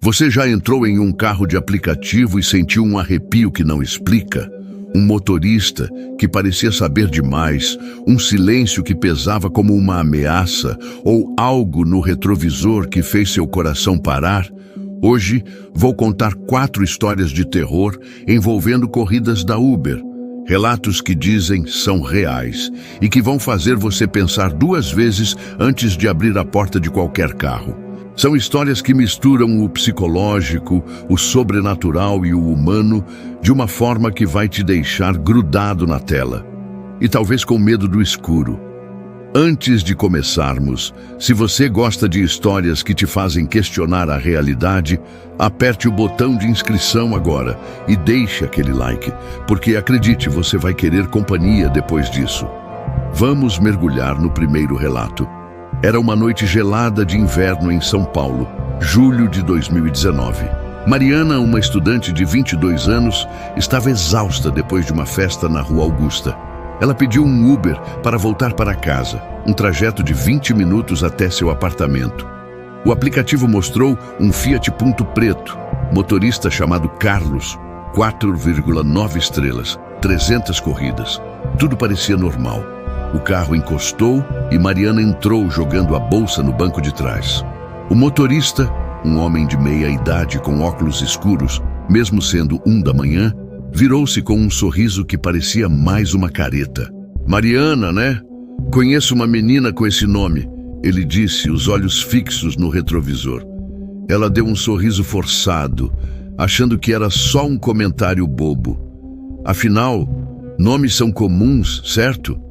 Você já entrou em um carro de aplicativo e sentiu um arrepio que não explica? Um motorista que parecia saber demais, um silêncio que pesava como uma ameaça, ou algo no retrovisor que fez seu coração parar? Hoje vou contar 4 histórias de terror envolvendo corridas da Uber. Relatos que dizem são reais e que vão fazer você pensar 2 vezes antes de abrir a porta de qualquer carro. São histórias que misturam o psicológico, o sobrenatural e o humano de uma forma que vai te deixar grudado na tela e talvez com medo do escuro. Antes de começarmos, se você gosta de histórias que te fazem questionar a realidade, aperte o botão de inscrição agora e deixe aquele like, porque acredite, você vai querer companhia depois disso. Vamos mergulhar no primeiro relato. Era uma noite gelada de inverno em São Paulo, julho de 2019. Mariana, uma estudante de 22 anos, estava exausta depois de uma festa na Rua Augusta. Ela pediu um Uber para voltar para casa, um trajeto de 20 minutos até seu apartamento. O aplicativo mostrou um Fiat Punto preto, motorista chamado Carlos, 4,9 estrelas, 300 corridas. Tudo parecia normal. O carro encostou e Mariana entrou jogando a bolsa no banco de trás. O motorista, um homem de meia idade com óculos escuros, mesmo sendo 1 da manhã, virou-se com um sorriso que parecia mais uma careta. "Mariana, né? Conheço uma menina com esse nome", ele disse, os olhos fixos no retrovisor. Ela deu um sorriso forçado, achando que era só um comentário bobo. Afinal, nomes são comuns, certo?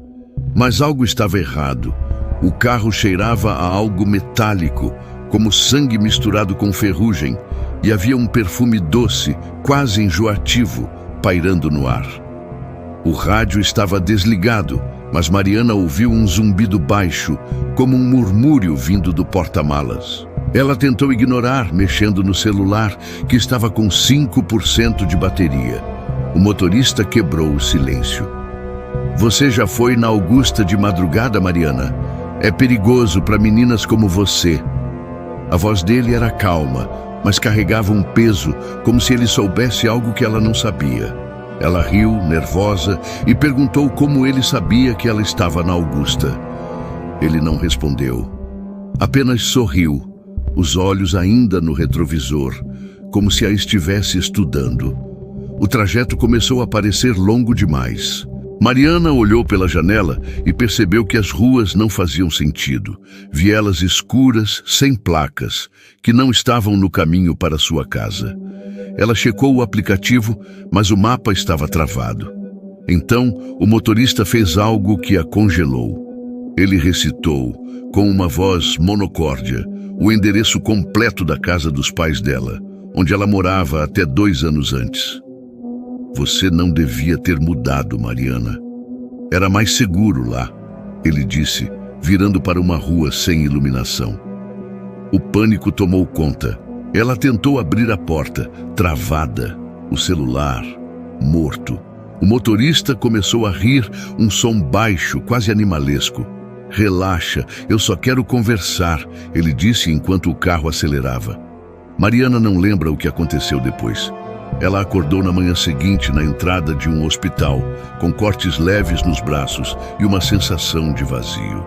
Mas algo estava errado. O carro cheirava a algo metálico, como sangue misturado com ferrugem, e havia um perfume doce, quase enjoativo, pairando no ar. O rádio estava desligado, mas Mariana ouviu um zumbido baixo, como um murmúrio vindo do porta-malas. Ela tentou ignorar, mexendo no celular, que estava com 5% de bateria. O motorista quebrou o silêncio. "Você já foi na Augusta de madrugada, Mariana? É perigoso para meninas como você." A voz dele era calma, mas carregava um peso, como se ele soubesse algo que ela não sabia. Ela riu, nervosa, e perguntou como ele sabia que ela estava na Augusta. Ele não respondeu. Apenas sorriu, os olhos ainda no retrovisor, como se a estivesse estudando. O trajeto começou a parecer longo demais. Mariana olhou pela janela e percebeu que as ruas não faziam sentido. Vielas escuras, sem placas, que não estavam no caminho para sua casa. Ela checou o aplicativo, mas o mapa estava travado. Então, o motorista fez algo que a congelou. Ele recitou, com uma voz monocórdia, o endereço completo da casa dos pais dela, onde ela morava até 2 anos antes. "Você não devia ter mudado, Mariana. Era mais seguro lá", ele disse, virando para uma rua sem iluminação. O pânico tomou conta. Ela tentou abrir a porta, travada, o celular morto. O motorista começou a rir, um som baixo, quase animalesco. "Relaxa, eu só quero conversar", ele disse enquanto o carro acelerava. Mariana não lembra o que aconteceu depois. Ela acordou na manhã seguinte na entrada de um hospital, com cortes leves nos braços e uma sensação de vazio.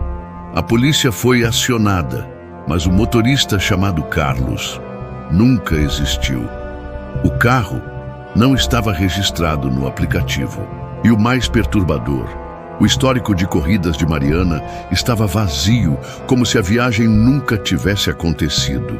A polícia foi acionada, mas o motorista chamado Carlos nunca existiu. O carro não estava registrado no aplicativo. E o mais perturbador, o histórico de corridas de Mariana estava vazio, como se a viagem nunca tivesse acontecido.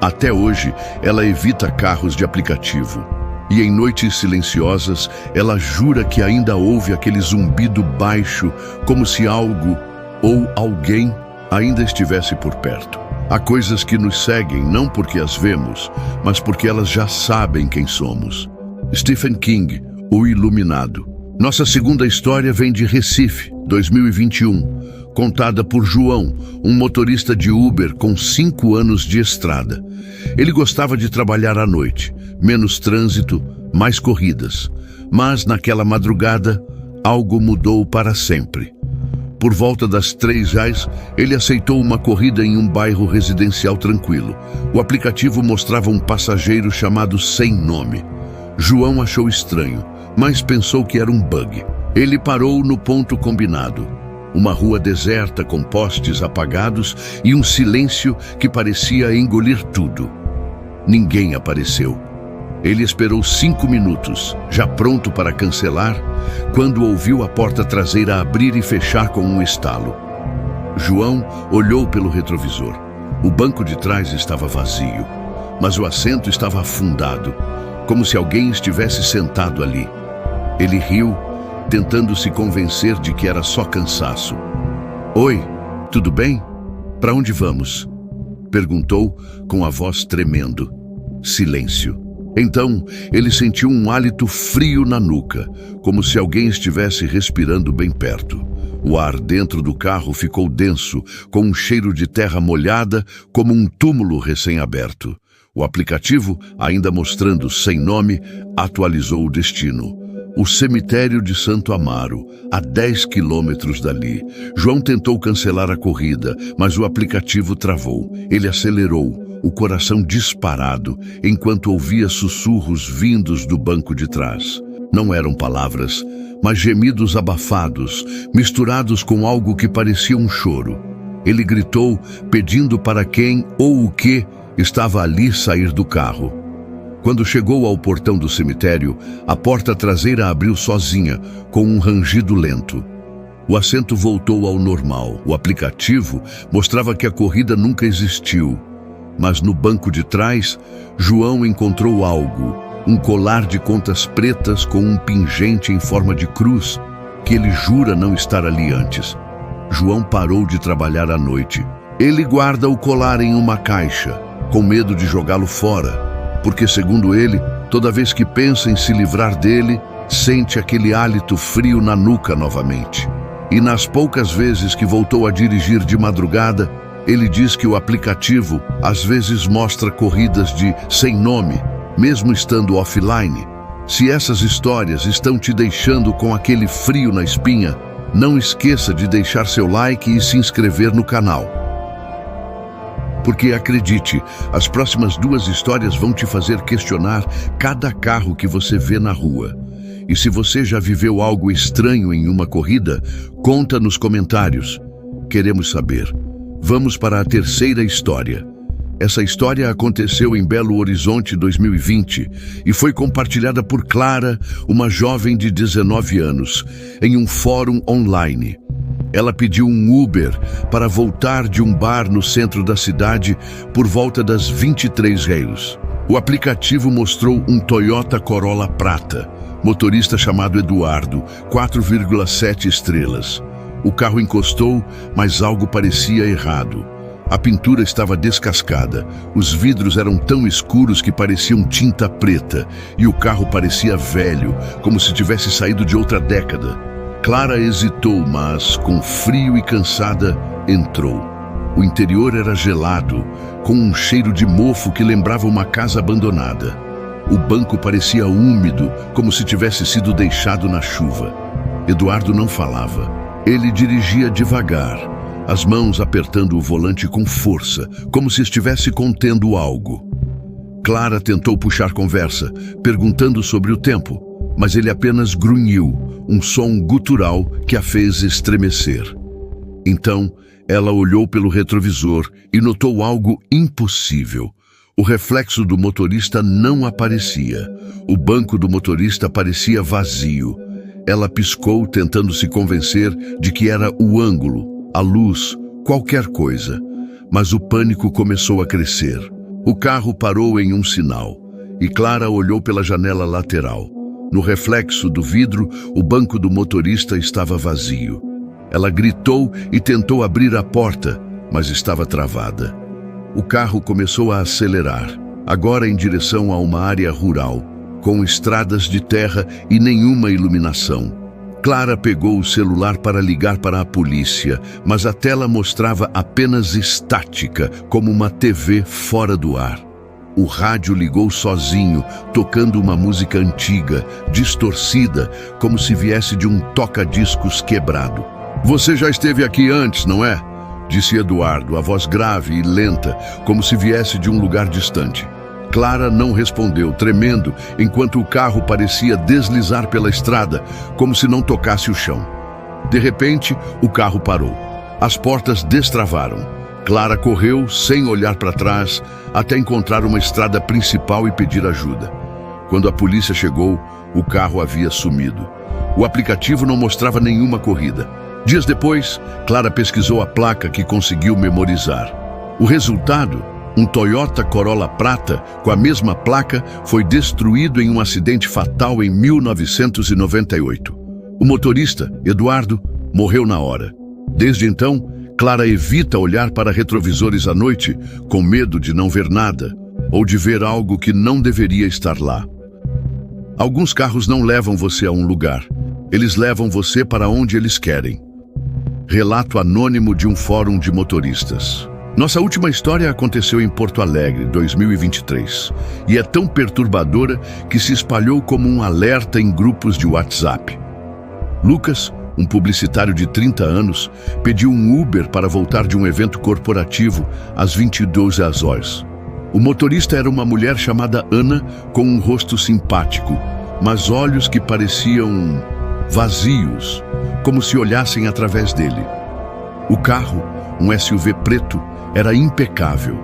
Até hoje, ela evita carros de aplicativo. E em noites silenciosas, ela jura que ainda ouve aquele zumbido baixo, como se algo ou alguém ainda estivesse por perto. Há coisas que nos seguem não porque as vemos, mas porque elas já sabem quem somos. Stephen King, O Iluminado. Nossa segunda história vem de Recife, 2021, contada por João, um motorista de Uber com 5 anos de estrada. Ele gostava de trabalhar à noite, menos trânsito, mais corridas. Mas naquela madrugada, algo mudou para sempre. Por volta das 3 horas, ele aceitou uma corrida em um bairro residencial tranquilo. O aplicativo mostrava um passageiro chamado Sem Nome. João achou estranho, mas pensou que era um bug. Ele parou no ponto combinado. Uma rua deserta com postes apagados e um silêncio que parecia engolir tudo. Ninguém apareceu. Ele esperou 5 minutos, já pronto para cancelar, quando ouviu a porta traseira abrir e fechar com um estalo. João olhou pelo retrovisor. O banco de trás estava vazio, mas o assento estava afundado, como se alguém estivesse sentado ali. Ele riu, tentando se convencer de que era só cansaço. "Oi, tudo bem? Para onde vamos?" perguntou com a voz tremendo. Silêncio. Então, ele sentiu um hálito frio na nuca, como se alguém estivesse respirando bem perto. O ar dentro do carro ficou denso, com um cheiro de terra molhada, como um túmulo recém-aberto. O aplicativo, ainda mostrando Sem Nome, atualizou o destino. O cemitério de Santo Amaro, a 10 quilômetros dali. João tentou cancelar a corrida, mas o aplicativo travou. Ele acelerou, o coração disparado, enquanto ouvia sussurros vindos do banco de trás. Não eram palavras, mas gemidos abafados, misturados com algo que parecia um choro. Ele gritou, pedindo para quem ou o que estava ali sair do carro. Quando chegou ao portão do cemitério, a porta traseira abriu sozinha, com um rangido lento. O assento voltou ao normal. O aplicativo mostrava que a corrida nunca existiu. Mas no banco de trás, João encontrou algo, um colar de contas pretas com um pingente em forma de cruz, que ele jura não estar ali antes. João parou de trabalhar à noite. Ele guarda o colar em uma caixa, com medo de jogá-lo fora, porque, segundo ele, toda vez que pensa em se livrar dele, sente aquele hálito frio na nuca novamente. E nas poucas vezes que voltou a dirigir de madrugada, ele diz que o aplicativo às vezes mostra corridas de Sem Nome, mesmo estando offline. Se essas histórias estão te deixando com aquele frio na espinha, não esqueça de deixar seu like e se inscrever no canal. Porque acredite, as próximas 2 histórias vão te fazer questionar cada carro que você vê na rua. E se você já viveu algo estranho em uma corrida, conta nos comentários. Queremos saber. Vamos para a 3ª história. Essa história aconteceu em Belo Horizonte 2020 e foi compartilhada por Clara, uma jovem de 19 anos, em um fórum online. Ela pediu um Uber para voltar de um bar no centro da cidade por volta das 23 horas. O aplicativo mostrou um Toyota Corolla prata, motorista chamado Eduardo, 4,7 estrelas. O carro encostou, mas algo parecia errado. A pintura estava descascada, os vidros eram tão escuros que pareciam tinta preta e o carro parecia velho, como se tivesse saído de outra década. Clara hesitou, mas, com frio e cansada, entrou. O interior era gelado, com um cheiro de mofo que lembrava uma casa abandonada. O banco parecia úmido, como se tivesse sido deixado na chuva. Eduardo não falava. Ele dirigia devagar, as mãos apertando o volante com força, como se estivesse contendo algo. Clara tentou puxar conversa, perguntando sobre o tempo, mas ele apenas grunhiu, um som gutural que a fez estremecer. Então, ela olhou pelo retrovisor e notou algo impossível. O reflexo do motorista não aparecia. O banco do motorista parecia vazio. Ela piscou, tentando se convencer de que era o ângulo, a luz, qualquer coisa. Mas o pânico começou a crescer. O carro parou em um sinal, e Clara olhou pela janela lateral. No reflexo do vidro, o banco do motorista estava vazio. Ela gritou e tentou abrir a porta, mas estava travada. O carro começou a acelerar, agora em direção a uma área rural, com estradas de terra e nenhuma iluminação. Clara pegou o celular para ligar para a polícia, mas a tela mostrava apenas estática, como uma TV fora do ar. O rádio ligou sozinho, tocando uma música antiga, distorcida, como se viesse de um toca-discos quebrado. Você já esteve aqui antes, não é? Disse Eduardo, a voz grave e lenta, como se viesse de um lugar distante. Clara não respondeu, tremendo, enquanto o carro parecia deslizar pela estrada, como se não tocasse o chão. De repente, o carro parou. As portas destravaram. Clara correu, sem olhar para trás, até encontrar uma estrada principal e pedir ajuda. Quando a polícia chegou, o carro havia sumido. O aplicativo não mostrava nenhuma corrida. Dias depois, Clara pesquisou a placa que conseguiu memorizar. O resultado, um Toyota Corolla prata com a mesma placa, foi destruído em um acidente fatal em 1998. O motorista, Eduardo, morreu na hora. Desde então, Clara evita olhar para retrovisores à noite, com medo de não ver nada, ou de ver algo que não deveria estar lá. Alguns carros não levam você a um lugar. Eles levam você para onde eles querem. Relato anônimo de um fórum de motoristas. Nossa última história aconteceu em Porto Alegre, 2023, e é tão perturbadora que se espalhou como um alerta em grupos de WhatsApp. Lucas, um publicitário de 30 anos, pediu um Uber para voltar de um evento corporativo às 22h. O motorista era uma mulher chamada Ana, com um rosto simpático, mas olhos que pareciam vazios, como se olhassem através dele. O carro, um SUV preto, era impecável,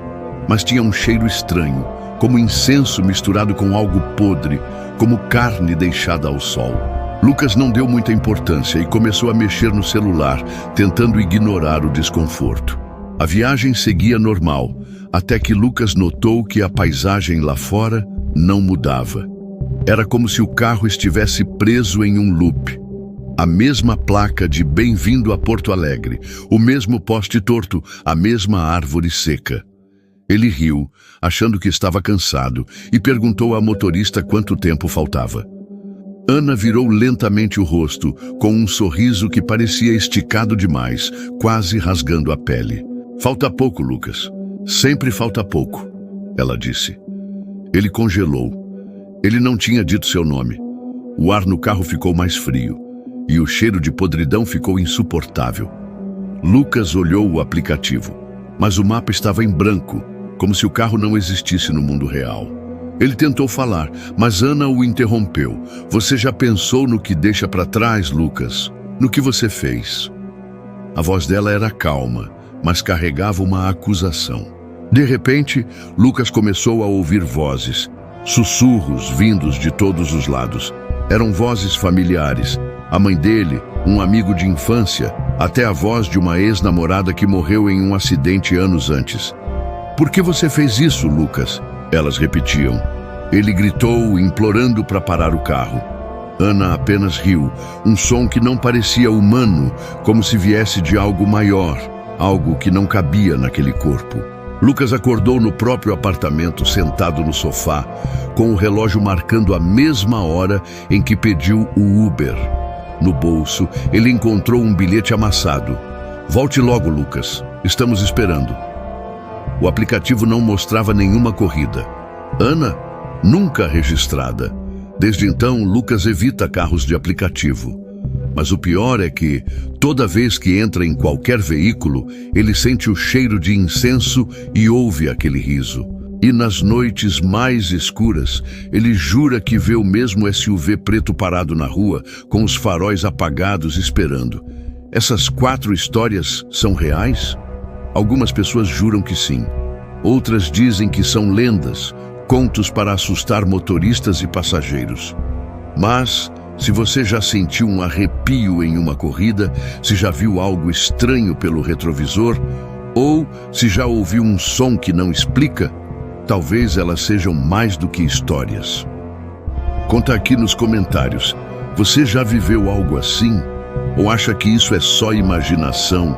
mas tinha um cheiro estranho, como incenso misturado com algo podre, como carne deixada ao sol. Lucas não deu muita importância e começou a mexer no celular, tentando ignorar o desconforto. A viagem seguia normal, até que Lucas notou que a paisagem lá fora não mudava. Era como se o carro estivesse preso em um loop. A mesma placa de Bem-vindo a Porto Alegre, o mesmo poste torto, a mesma árvore seca. Ele riu, achando que estava cansado, e perguntou à motorista quanto tempo faltava. Ana virou lentamente o rosto, com um sorriso que parecia esticado demais, quase rasgando a pele. Falta pouco, Lucas. Sempre falta pouco, ela disse. Ele congelou. Ele não tinha dito seu nome. O ar no carro ficou mais frio, e o cheiro de podridão ficou insuportável. Lucas olhou o aplicativo, mas o mapa estava em branco, como se o carro não existisse no mundo real. Ele tentou falar, mas Ana o interrompeu. Você já pensou no que deixa para trás, Lucas? No que você fez? A voz dela era calma, mas carregava uma acusação. De repente, Lucas começou a ouvir vozes, sussurros vindos de todos os lados. Eram vozes familiares. A mãe dele, um amigo de infância, até a voz de uma ex-namorada que morreu em um acidente anos antes. Por que você fez isso, Lucas? Elas repetiam. Ele gritou, implorando para parar o carro. Ana apenas riu, um som que não parecia humano, como se viesse de algo maior, algo que não cabia naquele corpo. Lucas acordou no próprio apartamento, sentado no sofá, com o relógio marcando a mesma hora em que pediu o Uber. No bolso, ele encontrou um bilhete amassado. Volte logo, Lucas. Estamos esperando. O aplicativo não mostrava nenhuma corrida. Ana, nunca registrada. Desde então, Lucas evita carros de aplicativo. Mas o pior é que, toda vez que entra em qualquer veículo, ele sente o cheiro de incenso e ouve aquele riso. E nas noites mais escuras, ele jura que vê o mesmo SUV preto parado na rua, com os faróis apagados esperando. Essas 4 histórias são reais? Algumas pessoas juram que sim. Outras dizem que são lendas, contos para assustar motoristas e passageiros. Mas, se você já sentiu um arrepio em uma corrida, se já viu algo estranho pelo retrovisor, ou se já ouviu um som que não explica, talvez elas sejam mais do que histórias. Conta aqui nos comentários. Você já viveu algo assim? Ou acha que isso é só imaginação?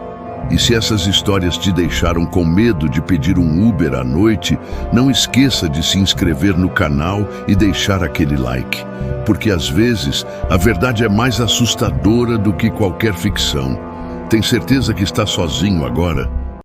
E se essas histórias te deixaram com medo de pedir um Uber à noite, não esqueça de se inscrever no canal e deixar aquele like. Porque às vezes a verdade é mais assustadora do que qualquer ficção. Tem certeza que está sozinho agora?